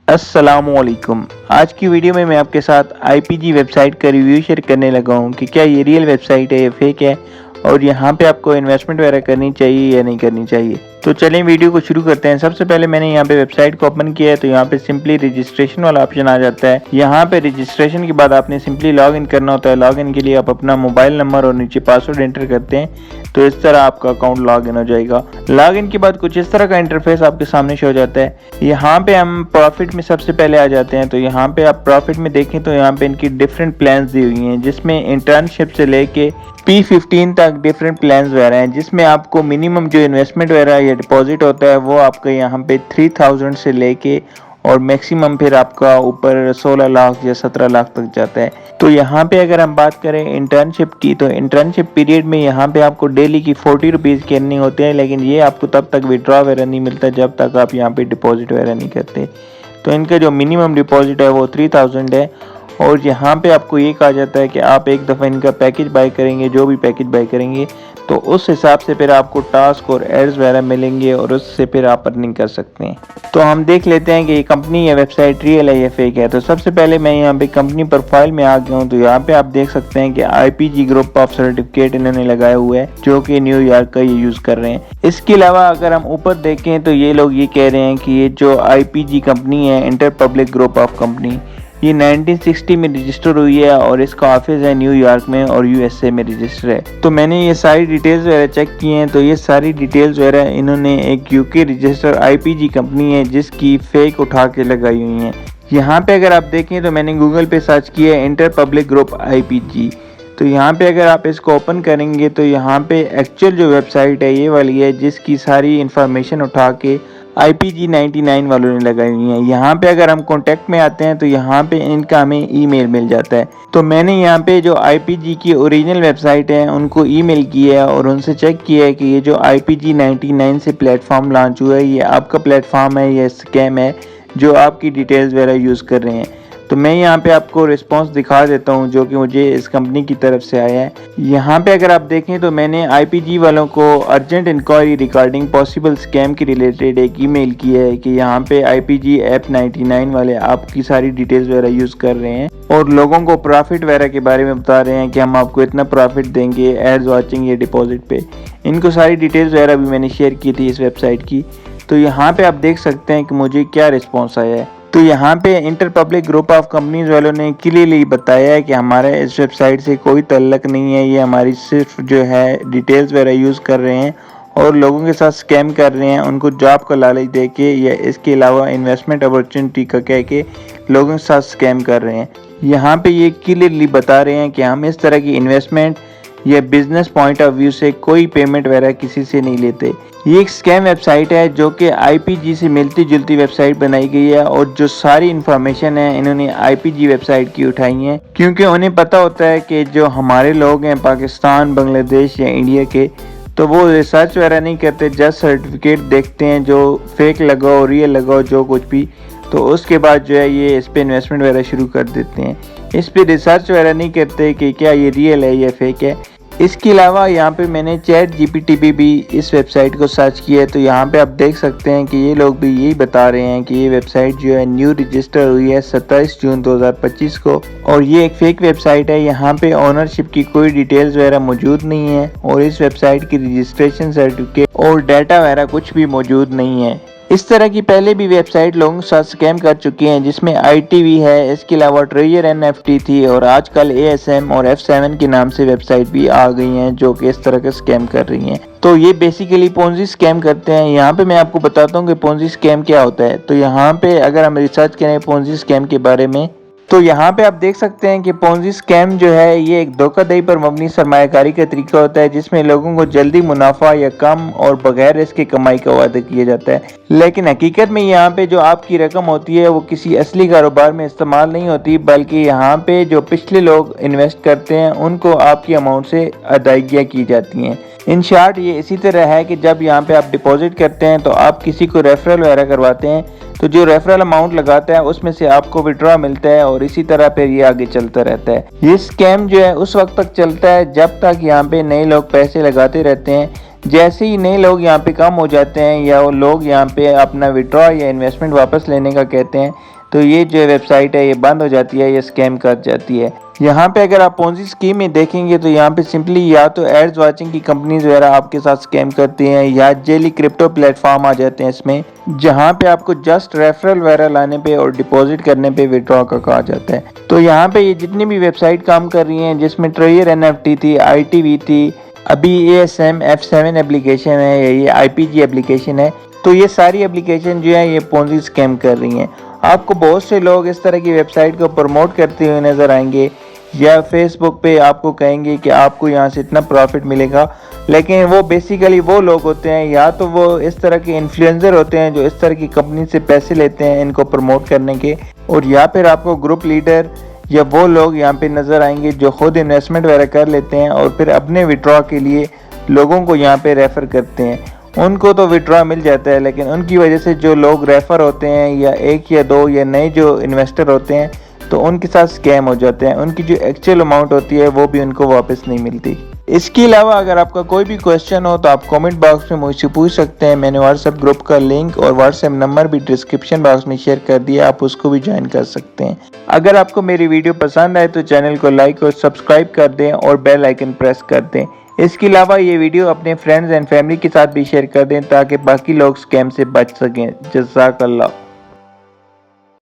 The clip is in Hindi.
अस्सलामुअलैकुम। आज की वीडियो में मैं आपके साथ आईपीजी वेबसाइट का रिव्यू शेयर करने लगा हूँ कि क्या ये रियल वेबसाइट है या फेक है और यहाँ पे आपको इन्वेस्टमेंट वगैरह करनी चाहिए या नहीं करनी चाहिए। तो चलें वीडियो को शुरू करते हैं। सबसे पहले मैंने यहाँ पे वेबसाइट को ओपन किया है तो यहाँ पे सिंपली रजिस्ट्रेशन वाला ऑप्शन आ जाता है। यहाँ पे रजिस्ट्रेशन के बाद आपने सिंपली लॉग इन करना होता है। लॉग इन के लिए आप अपना मोबाइल नंबर और नीचे पासवर्ड एंटर करते हैं तो इस तरह आपका अकाउंट लॉग इन हो जाएगा। लॉग इन के बाद कुछ इस तरह का इंटरफेस आपके सामने शो हो जाता है। यहाँ पे हम प्रॉफिट में सबसे पहले आ जाते हैं तो यहाँ पे आप प्रॉफिट में देखें तो यहाँ पे इनकी डिफरेंट प्लान्स दी हुई हैं जिसमें इंटर्नशिप से लेके P15 तक डिफरेंट प्लान्स वगैरह हैं जिसमें आपको मिनिमम जो इन्वेस्टमेंट वगैरह या डिपॉजिट होता है वो आपका यहाँ पे 3000 से लेके और मैक्सिमम फिर आपका ऊपर 16 लाख या 17 लाख तक जाता है। तो यहाँ पे अगर हम बात करें इंटर्नशिप की तो इंटर्नशिप पीरियड में यहाँ पे आपको डेली की 40 रुपीज़ की अर्निंग होती है, लेकिन ये आपको तब तक विड्रॉ वगैरह नहीं मिलता जब तक आप यहाँ पे डिपॉजिट वगैरह नहीं करते। तो इनका जो मिनिमम डिपॉजिट है वो 3000 है और यहाँ पे आपको ये कहा जाता है कि आप एक दफ़ा इनका पैकेज बाय करेंगे, जो भी पैकेज बाय करेंगे तो उस हिसाब से फिर आपको टास्क और एड्स वगैरह मिलेंगे और उससे फिर आप अर्निंग कर सकते हैं। तो हम देख लेते हैं कि ये कंपनी या वेबसाइट रियल है या फेक है। तो सबसे पहले मैं यहाँ पे कंपनी प्रोफाइल में आ गया हूँ तो यहाँ पे आप देख सकते हैं कि आईपीजी ग्रुप ऑफ सर्टिफिकेट इन्होंने लगाया हुआ है जो कि न्यूयॉर्क का ये यूज़ कर रहे हैं। इसके अलावा अगर हम ऊपर देखें तो ये लोग ये कह रहे हैं कि ये जो आईपीजी कंपनी है, inter public group of company, ये 1960 में रजिस्टर हुई है और इसका ऑफिस है न्यूयॉर्क में और यूएसए में रजिस्टर है। तो मैंने ये सारी डिटेल्स वगैरह चेक की हैं तो ये सारी डिटेल्स वगैरह इन्होंने एक यूके रजिस्टर आईपीजी कंपनी है जिसकी फेक उठा के लगाई हुई हैं। यहाँ पे अगर आप देखें तो मैंने गूगल पे सर्च किया है इंटर पब्लिक ग्रुप आईपीजी, तो यहाँ पे अगर आप इसको ओपन करेंगे तो यहाँ पे एक्चुअल जो वेबसाइट है ये वाली है जिसकी सारी इंफॉर्मेशन उठा के IPG 99 वालों ने लगाई हुई है। यहाँ पे अगर हम कॉन्टैक्ट में आते हैं तो यहाँ पे इनका हमें ईमेल मिल जाता है। तो मैंने यहाँ पे जो IPG की ओरिजिनल वेबसाइट है उनको ईमेल किया है और उनसे चेक किया है कि ये जो IPG 99 से प्लेटफॉर्म लॉन्च हुआ है ये आपका प्लेटफॉर्म है या स्कैम है जो आपकी डिटेल्स वगैरह यूज़ कर रहे हैं। तो मैं यहाँ पे आपको रिस्पांस दिखा देता हूँ जो कि मुझे इस कंपनी की तरफ से आया है। यहाँ पे अगर आप देखें तो मैंने IPG वालों को urgent inquiry regarding possible scam के रिलेटेड एक ईमेल किया है कि यहाँ पे IPG ऐप 99 वाले आपकी सारी डिटेल्स वगैरह यूज़ कर रहे हैं और लोगों को प्रॉफिट वगैरह के बारे में बता रहे हैं कि हम आपको इतना प्रॉफिट देंगे एड्स वॉचिंग या डिपॉजिट पे। इनको सारी डिटेल्स वगैरह भी मैंने शेयर की थी इस वेबसाइट की। तो यहाँ पे आप देख सकते हैं कि मुझे क्या रिस्पॉन्स आया है। तो यहाँ पे inter public group of companies वालों ने क्लियरली बताया है कि हमारा इस वेबसाइट से कोई तल्लक नहीं है, ये हमारी सिर्फ जो है डिटेल्स वगैरह यूज़ कर रहे हैं और लोगों के साथ स्कैम कर रहे हैं, उनको जॉब का लालच दे के या इसके अलावा इन्वेस्टमेंट अपॉर्चुनिटी का कह के लोगों के साथ स्कैम कर रहे हैं। यहाँ पे ये क्लियरली बता रहे हैं कि हम इस तरह की इन्वेस्टमेंट या बिजनेस पॉइंट ऑफ व्यू से कोई पेमेंट वगैरह किसी से नहीं लेते। ये एक स्कैम वेबसाइट है जो कि IPG से मिलती जुलती वेबसाइट बनाई गई है और जो सारी इन्फॉर्मेशन है इन्होंने IPG वेबसाइट की उठाई है क्योंकि उन्हें पता होता है कि जो हमारे लोग हैं पाकिस्तान, बांग्लादेश या इंडिया के, तो वो रिसर्च वगैरह नहीं करते, जस्ट सर्टिफिकेट देखते हैं जो फेक लगाओ रियल लगाओ जो कुछ भी, तो उसके बाद जो है ये इस पर इन्वेस्टमेंट वगैरह शुरू कर देते हैं। इस पर रिसर्च वगैरह नहीं करते कि क्या ये रियल है या फेक है। इसके अलावा यहाँ पे मैंने ChatGPT पे भी इस वेबसाइट को सर्च किया है तो यहाँ पे आप देख सकते हैं कि ये लोग भी यही बता रहे हैं कि ये वेबसाइट जो है न्यू रजिस्टर हुई है 27 जून 2025 को और ये एक फेक वेबसाइट है। यहाँ पे ओनरशिप की कोई डिटेल्स वगैरह मौजूद नहीं है और इस वेबसाइट की रजिस्ट्रेशन सर्टिफिकेट और डाटा वगैरह कुछ भी मौजूद नहीं है। इस तरह की पहले भी वेबसाइट लोगों के साथ स्कैम कर चुकी हैं जिसमें ITV है, इसके अलावा ट्रेजर NFT थी और आजकल ASM और F7 के नाम से वेबसाइट भी आ गई हैं जो कि इस तरह के स्कैम कर रही हैं। तो ये बेसिकली पोंजी स्कैम करते हैं। यहाँ पे मैं आपको बताता हूँ कि पोंजी स्कैम क्या होता है। तो यहाँ पे अगर हम रिसर्च करें पोंजी स्कैम के बारे में तो यहाँ पे आप देख सकते हैं कि पोंजी स्कैम जो है ये एक धोखाधड़ी पर मबनी सरमायाकारी का तरीका होता है जिसमें लोगों को जल्दी मुनाफा या कम और बगैर इसके कमाई का वादा किया जाता है, लेकिन हकीकत में यहाँ पे जो आपकी रकम होती है वो किसी असली कारोबार में इस्तेमाल नहीं होती, बल्कि यहाँ पे जो पिछले लोग इन्वेस्ट करते हैं उनको आपकी अमाउंट से अदायगियाँ की जाती हैं। इन शॉर्ट ये इसी तरह है कि जब यहाँ पे आप डिपॉजिट करते हैं तो आप किसी को रेफरल वगैरह करवाते हैं तो जो रेफरल अमाउंट लगाता है उसमें से आपको विड्रॉ मिलता है और इसी तरह फिर ये आगे चलता रहता है। ये स्कैम जो है उस वक्त तक चलता है जब तक यहाँ पे नए लोग पैसे लगाते रहते हैं जैसे ही नए लोग यहाँ पे कम हो जाते हैं या वो लोग यहाँ पे अपना विड्रॉ या इन्वेस्टमेंट वापस लेने का कहते हैं, तो ये जो वेबसाइट है ये बंद हो जाती है, ये स्कैम कर जाती है। यहाँ पे अगर आप पोंजी स्कीम में देखेंगे तो यहाँ पे सिंपली या तो एड्स वाचिंग की कंपनीज वगैरह आपके साथ स्कैम करती हैं, या जेली क्रिप्टो प्लेटफॉर्म आ जाते हैं इसमें, जहाँ पे आपको जस्ट रेफरल वगैरह लाने पे और डिपॉजिट करने पे विड्रॉ का कहा जाता है। तो यहाँ पे ये जितनी भी वेबसाइट काम कर रही हैं, जिसमें ट्रेयर NFT थी, ITV थी, अभी ASM F7 एप्लीकेशन है, ये IPG एप्लीकेशन है, तो ये सारी एप्लीकेशन जो है ये पोंजी स्कैम कर रही हैं। आपको बहुत से लोग इस तरह की वेबसाइट को प्रमोट करते हुए नजर आएंगे, या फेसबुक पे आपको कहेंगे कि आपको यहाँ से इतना प्रॉफिट मिलेगा, लेकिन वो बेसिकली वो लोग होते हैं, या तो वो इस तरह के इन्फ्लुएंसर होते हैं जो इस तरह की कंपनी से पैसे लेते हैं इनको प्रमोट करने के, और या फिर आपको ग्रुप लीडर या वो लोग यहाँ पे नज़र आएंगे जो खुद इन्वेस्टमेंट वगैरह कर लेते हैं और फिर अपने विड्रॉ के लिए लोगों को यहाँ पे रेफ़र करते हैं। उनको तो विड्रॉ मिल जाता है, लेकिन उनकी वजह से जो लोग रेफ़र होते हैं या एक या दो या नए जो इन्वेस्टर होते हैं, तो उनके साथ स्कैम हो जाते हैं, उनकी जो एक्चुअल अमाउंट होती है वो भी उनको वापस नहीं मिलती। इसके अलावा अगर आपका कोई भी क्वेश्चन हो तो आप कमेंट बॉक्स में मुझसे पूछ सकते हैं। मैंने व्हाट्सएप ग्रुप का लिंक और व्हाट्सएप नंबर भी डिस्क्रिप्शन बॉक्स में शेयर कर दिया, आप उसको भी ज्वाइन कर सकते हैं। अगर आपको मेरी वीडियो पसंद आए तो चैनल को लाइक और सब्सक्राइब कर दें और बेल आइकन प्रेस कर दें। इसके अलावा ये वीडियो अपने फ्रेंड्स एंड फैमिली के साथ भी शेयर कर दें ताकि बाकी लोग स्कैम से बच सकें। जज़ाकल्लाह।